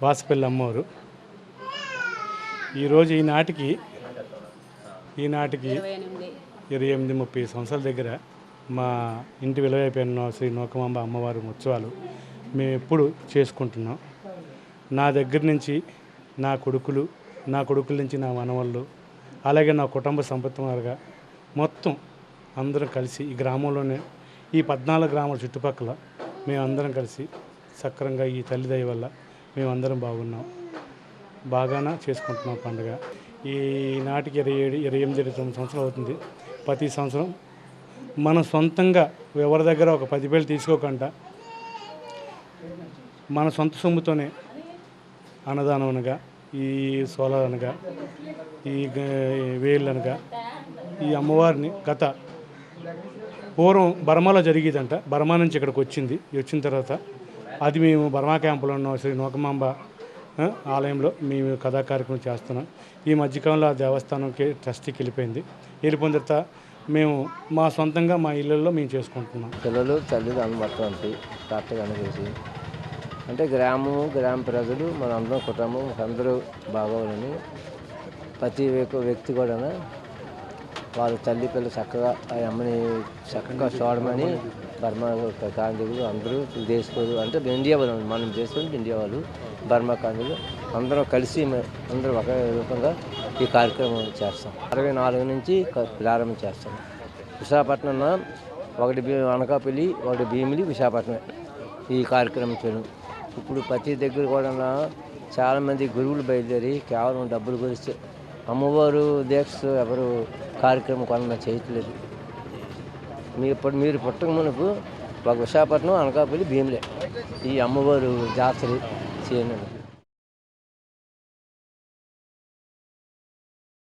వాసుపల్లి అమ్మవారు. ఈరోజు ఈనాటికి 28-30 సంవత్సరాల దగ్గర మా ఇంటి విలువైపోయిన శ్రీ నూకమాంబ అమ్మవారి ఉత్సవాలు మేము ఎప్పుడు చేసుకుంటున్నాం. నా దగ్గర నుంచి నా కొడుకుల నుంచి నా మనవళ్ళు, అలాగే నా కుటుంబ సంపత్తులుగా మొత్తం అందరం కలిసి ఈ గ్రామంలోనే ఈ 14 గ్రామాల చుట్టుపక్కల మేమందరం కలిసి సక్రంగా ఈ తల్లి దయ వల్ల మేమందరం బాగానే చేసుకుంటున్నాం పండుగ. ఈ నాటికి 27-28 సంవత్సరాలు అవుతుంది. ప్రతి సంవత్సరం మనం సొంతంగా ఎవరి దగ్గర ఒక 10 తీసుకోకుండా మన సొంత సొమ్ముతోనే అన్నదానం అనగా, ఈ సోలార్ అనగా, ఈ వేళ్ళు అనగా, ఈ అమ్మవారిని పూర్వం బర్మాలో జరిగేదంట. బర్మా నుంచి ఇక్కడికి వచ్చిన తర్వాత అది మేము బర్మా క్యాంపులో ఉన్న శ్రీ నూకమాంబ ఆలయంలో మేము కథా కార్యక్రమం చేస్తున్నాం. ఈ మధ్యకాలంలో ఆ దేవస్థానంకి ట్రస్టీకి వెళ్ళిపోయిన తర్వాత మేము మా సొంతంగా మా ఇళ్ళల్లో మేము చేసుకుంటున్నాం. పిల్లలు తల్లిదండ్రులు మొత్తం కరెక్ట్గా చేసి అంటే గ్రామ ప్రజలు మన అందరం కుటుంబం అందరూ బాగోవాలని ప్రతి వ్యక్తి కూడా వాళ్ళ తల్లి పిల్లలు చక్కగా ఆ అమ్మని చక్కగా చూడమని బర్మా కాంతీయులు అందరూ దేశపరులు అంటే ఇండియా వాళ్ళు, మనం చేసుకుంటే ఇండియా వాళ్ళు, బర్మా కాంతీయులు అందరం కలిసి అందరూ ఒకే రూపంగా ఈ కార్యక్రమం చేస్తాం. 24 నుంచి ప్రారంభం చేస్తాం. విశాఖపట్నం ఒకటి అనకాపల్లి, ఒకటి భీమిలి, విశాఖపట్నం ఈ కార్యక్రమం చేయడం. ఇప్పుడు ప్రతి దగ్గర కూడా చాలామంది గురువులు బయలుదేరి కేవలం డబ్బులు గురించి అమ్మవారు దీక్ష ఎవరు కార్యక్రమం కొంతమంది చేయట్లేదు. మీరు పుట్టక మునుపు ఒక విశాఖపట్నం, అనకాపల్లి, భీమిలే ఈ అమ్మవారు జాతర చేయండి.